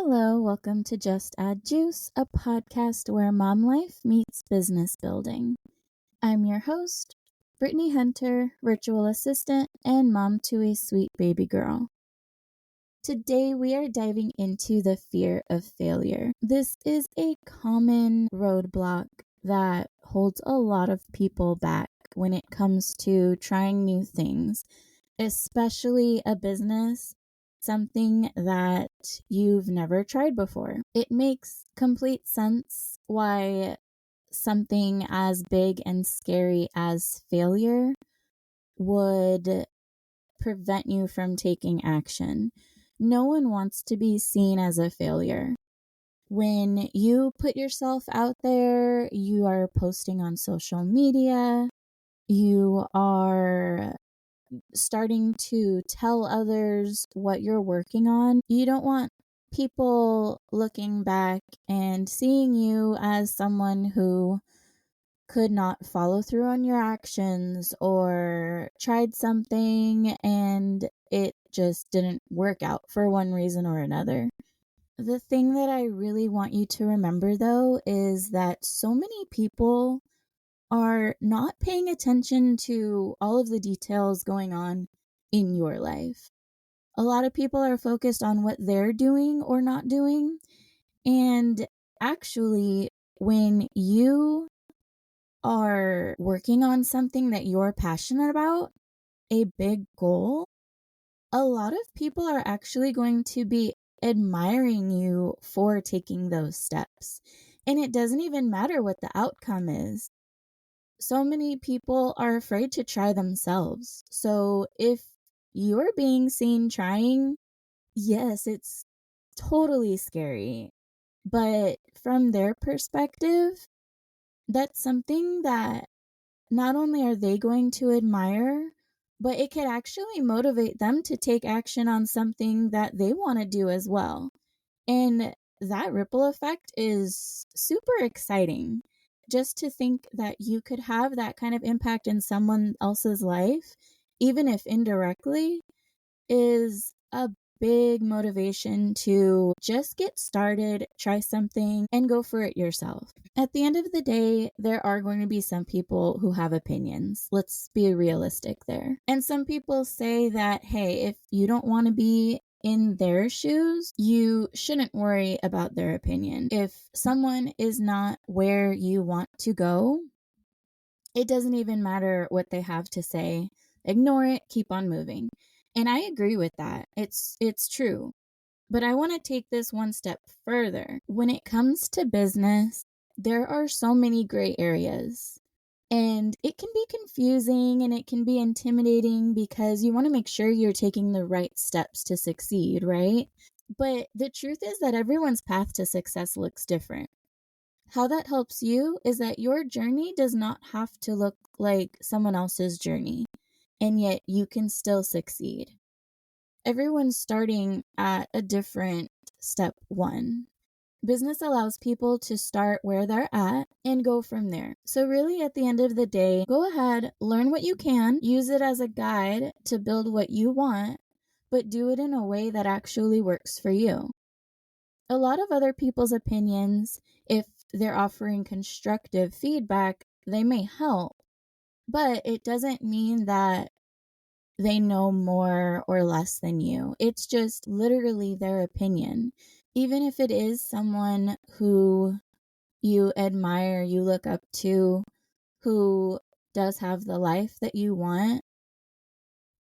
Hello, welcome to Just Add Juice, a podcast where mom life meets business building. I'm your host, Brittany Hunter, virtual assistant and mom to a sweet baby girl. Today we are diving into the fear of failure. This is a common roadblock that holds a lot of people back when it comes to trying new things, especially a business, something that you've never tried before. It makes complete sense why something as big and scary as failure would prevent you from taking action. No one wants to be seen as a failure. When you put yourself out there, you are posting on social media, you are starting to tell others what you're working on. You don't want people looking back and seeing you as someone who could not follow through on your actions or tried something and it just didn't work out for one reason or another. The thing that I really want you to remember, though, is that so many people are not paying attention to all of the details going on in your life. A lot of people are focused on what they're doing or not doing. And actually, when you are working on something that you're passionate about, a big goal, a lot of people are actually going to be admiring you for taking those steps. And it doesn't even matter what the outcome is. So many people are afraid to try themselves. So if you're being seen trying, yes, it's totally scary. But from their perspective, that's something that not only are they going to admire, but it could actually motivate them to take action on something that they want to do as well. And that ripple effect is super exciting. Just to think that you could have that kind of impact in someone else's life, even if indirectly, is a big motivation to just get started, try something, and go for it yourself. At the end of the day, there are going to be some people who have opinions. Let's be realistic there. And some people say that, hey, if you don't want to be in their shoes, you shouldn't worry about their opinion. If someone is not where you want to go, it doesn't even matter what they have to say. Ignore it, keep on moving. And I agree with that. It's true. But I want to take this one step further. When it comes to business, there are so many gray areas. And it can be confusing and it can be intimidating because you want to make sure you're taking the right steps to succeed, right? But the truth is that everyone's path to success looks different. How that helps you is that your journey does not have to look like someone else's journey, and yet you can still succeed. Everyone's starting at a different step one. Business allows people to start where they're at and go from there. So really, at the end of the day, go ahead, learn what you can, use it as a guide to build what you want, but do it in a way that actually works for you. A lot of other people's opinions, if they're offering constructive feedback, they may help, but it doesn't mean that they know more or less than you. It's just literally their opinion. Even if it is someone who you admire, you look up to, who does have the life that you want,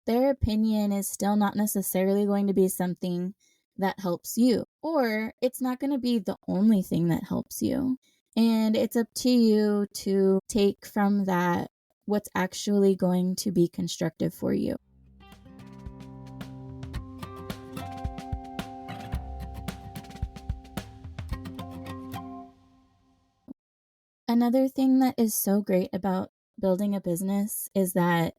their opinion is still not necessarily going to be something that helps you, or it's not going to be the only thing that helps you. And it's up to you to take from that what's actually going to be constructive for you. Another thing that is so great about building a business is that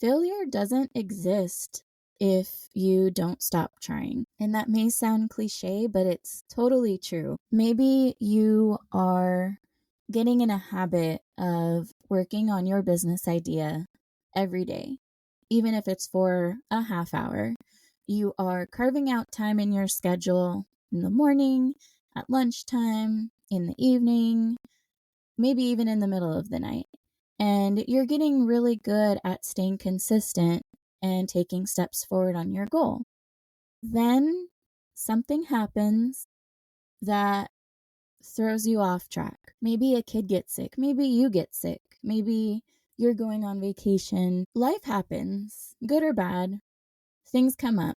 failure doesn't exist if you don't stop trying. And that may sound cliche, but it's totally true. Maybe you are getting in a habit of working on your business idea every day, even if it's for a half hour. You are carving out time in your schedule in the morning, at lunchtime, in the evening, maybe even in the middle of the night. And you're getting really good at staying consistent and taking steps forward on your goal. Then something happens that throws you off track. Maybe a kid gets sick. Maybe you get sick. Maybe you're going on vacation. Life happens, good or bad. Things come up.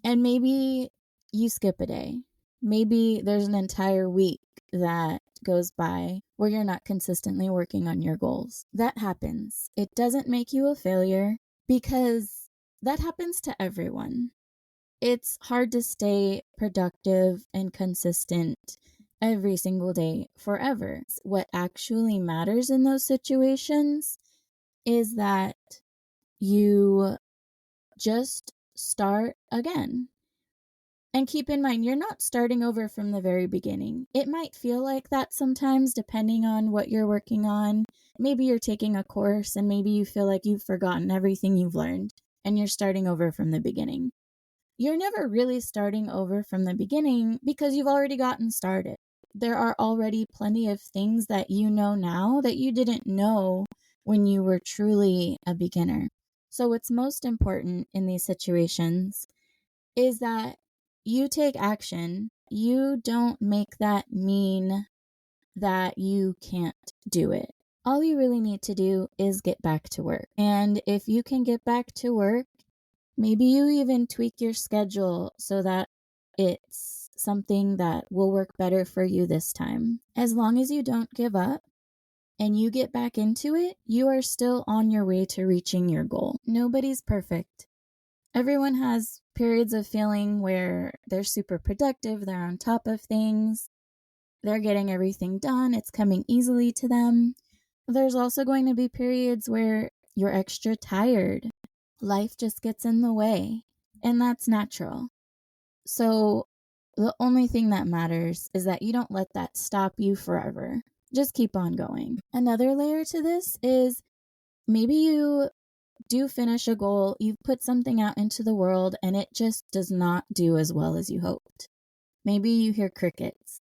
And maybe you skip a day. Maybe there's an entire week that goes by where you're not consistently working on your goals. That happens. It doesn't make you a failure because that happens to everyone. It's hard to stay productive and consistent every single day forever. What actually matters in those situations is that you just start again. And keep in mind, you're not starting over from the very beginning. It might feel like that sometimes, depending on what you're working on. Maybe you're taking a course and maybe you feel like you've forgotten everything you've learned and you're starting over from the beginning. You're never really starting over from the beginning because you've already gotten started. There are already plenty of things that you know now that you didn't know when you were truly a beginner. So what's most important in these situations is that you take action. You don't make that mean that you can't do it. All you really need to do is get back to work. And if you can get back to work, maybe you even tweak your schedule so that it's something that will work better for you this time. As long as you don't give up and you get back into it, you are still on your way to reaching your goal. Nobody's perfect. Everyone has periods of feeling where they're super productive, they're on top of things, they're getting everything done, it's coming easily to them. There's also going to be periods where you're extra tired. Life just gets in the way, and that's natural. So the only thing that matters is that you don't let that stop you forever. Just keep on going. Another layer to this is maybe you do finish a goal, you've put something out into the world, and it just does not do as well as you hoped. Maybe you hear crickets.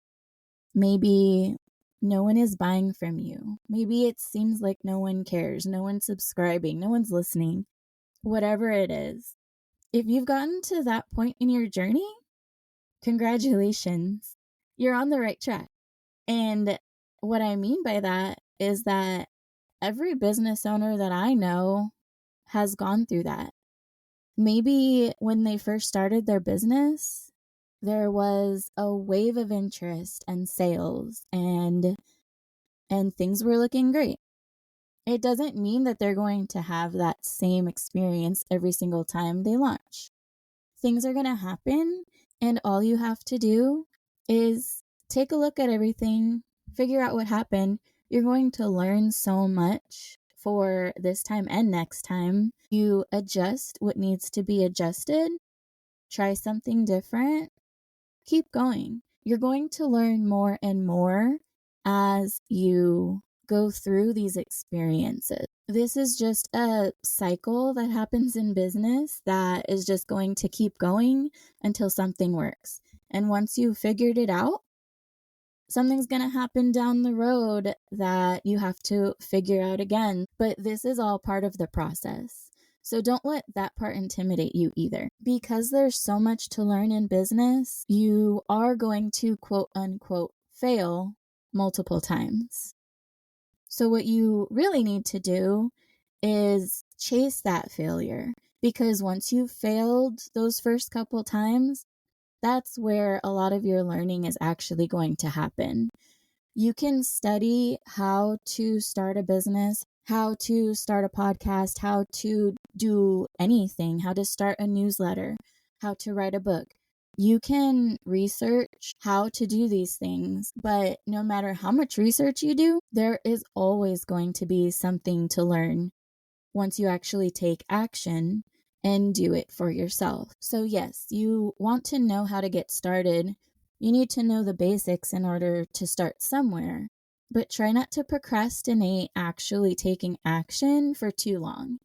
Maybe no one is buying from you. Maybe it seems like no one cares, no one's subscribing, no one's listening. Whatever it is. If you've gotten to that point in your journey, congratulations. You're on the right track. And what I mean by that is that every business owner that I know has gone through that. Maybe when they first started their business, there was a wave of interest and sales and things were looking great. It doesn't mean that they're going to have that same experience every single time they launch. Things are going to happen, and all you have to do is take a look at everything, figure out what happened. You're going to learn so much for this time and next time. You adjust what needs to be adjusted, try something different, keep going. You're going to learn more and more as you go through these experiences. This is just a cycle that happens in business that is just going to keep going until something works. And once you've figured it out, something's going to happen down the road that you have to figure out again. But this is all part of the process. So don't let that part intimidate you either. Because there's so much to learn in business, you are going to quote unquote fail multiple times. So what you really need to do is chase that failure. Because once you've failed those first couple times, that's where a lot of your learning is actually going to happen. You can study how to start a business, how to start a podcast, how to do anything, how to start a newsletter, how to write a book. You can research how to do these things, but no matter how much research you do, there is always going to be something to learn once you actually take action and do it for yourself. So yes, you want to know how to get started. You need to know the basics in order to start somewhere, but try not to procrastinate actually taking action for too long,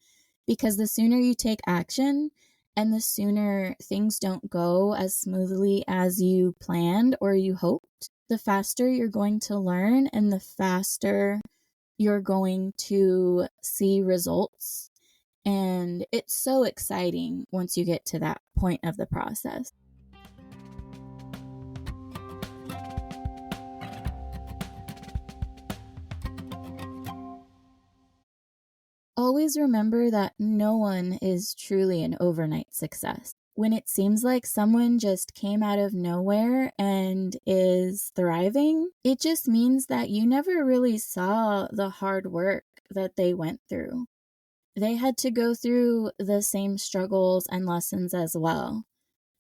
because the sooner you take action And the sooner things don't go as smoothly as you planned or you hoped, the faster you're going to learn and the faster you're going to see results. And it's so exciting once you get to that point of the process. Always remember that no one is truly an overnight success. When it seems like someone just came out of nowhere and is thriving, it just means that you never really saw the hard work that they went through. They had to go through the same struggles and lessons as well.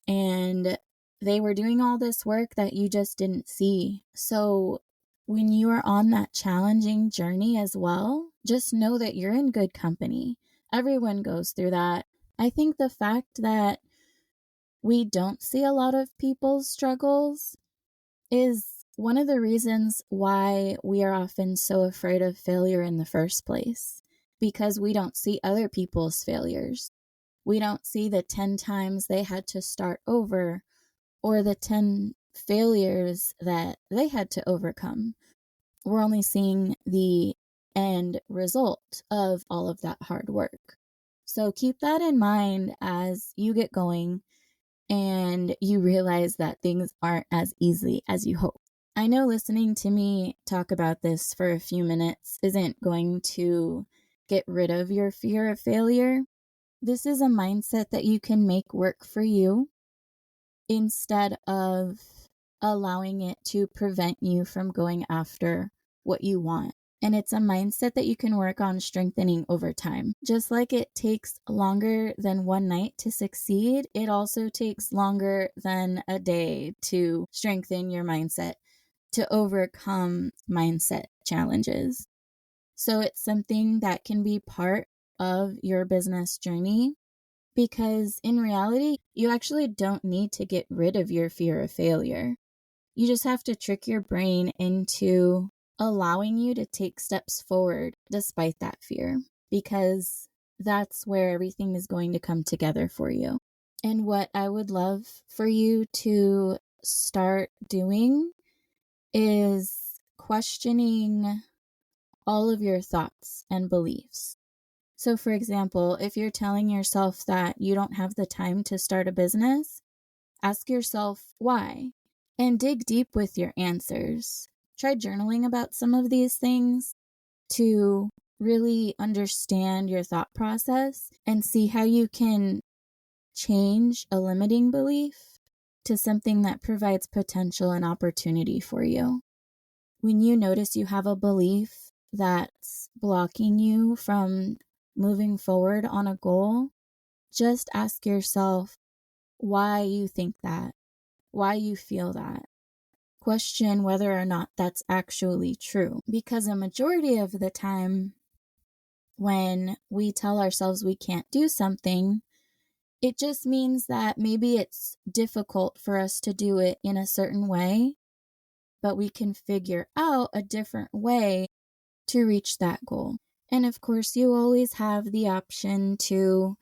And they were doing all this work that you just didn't see. So when you are on that challenging journey as well, just know that you're in good company. Everyone goes through that. I think the fact that we don't see a lot of people's struggles is one of the reasons why we are often so afraid of failure in the first place, because we don't see other people's failures. We don't see the 10 times they had to start over or the 10 failures that they had to overcome. We're only seeing the end result of all of that hard work. So keep that in mind as you get going and you realize that things aren't as easy as you hope. I know listening to me talk about this for a few minutes isn't going to get rid of your fear of failure. This is a mindset that you can make work for you instead of allowing it to prevent you from going after what you want. And it's a mindset that you can work on strengthening over time. Just like it takes longer than one night to succeed, it also takes longer than a day to strengthen your mindset, to overcome mindset challenges. So it's something that can be part of your business journey, because in reality, you actually don't need to get rid of your fear of failure. You just have to trick your brain into allowing you to take steps forward despite that fear, because that's where everything is going to come together for you. And what I would love for you to start doing is questioning all of your thoughts and beliefs. So, for example, if you're telling yourself that you don't have the time to start a business, ask yourself why and dig deep with your answers. Try journaling about some of these things to really understand your thought process and see how you can change a limiting belief to something that provides potential and opportunity for you. When you notice you have a belief that's blocking you from moving forward on a goal, just ask yourself why you think that, why you feel that. Question whether or not that's actually true. Because a majority of the time, when we tell ourselves we can't do something, it just means that maybe it's difficult for us to do it in a certain way, but we can figure out a different way to reach that goal. And of course, you always have the option to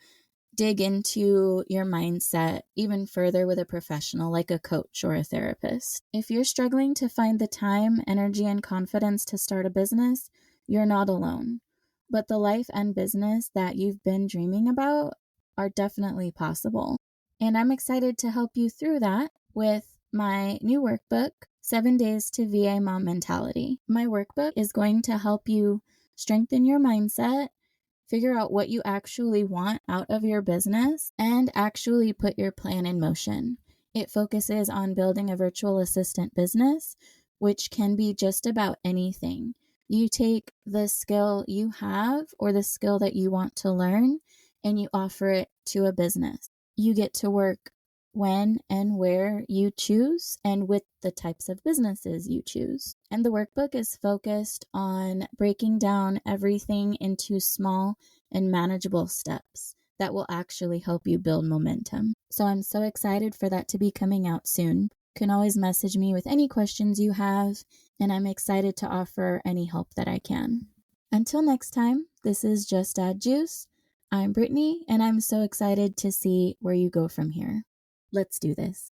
dig into your mindset even further with a professional like a coach or a therapist. If you're struggling to find the time, energy, and confidence to start a business, you're not alone. But the life and business that you've been dreaming about are definitely possible. And I'm excited to help you through that with my new workbook, 7 Days to VA Mom Mentality. My workbook is going to help you strengthen your mindset, figure out what you actually want out of your business, and actually put your plan in motion. It focuses on building a virtual assistant business, which can be just about anything. You take the skill you have or the skill that you want to learn, and you offer it to a business. You get to work when and where you choose and with the types of businesses you choose. And the workbook is focused on breaking down everything into small and manageable steps that will actually help you build momentum. So I'm so excited for that to be coming out soon. You can always message me with any questions you have, and I'm excited to offer any help that I can. Until next time, this is Just Add Juice. I'm Brittany, and I'm so excited to see where you go from here. Let's do this.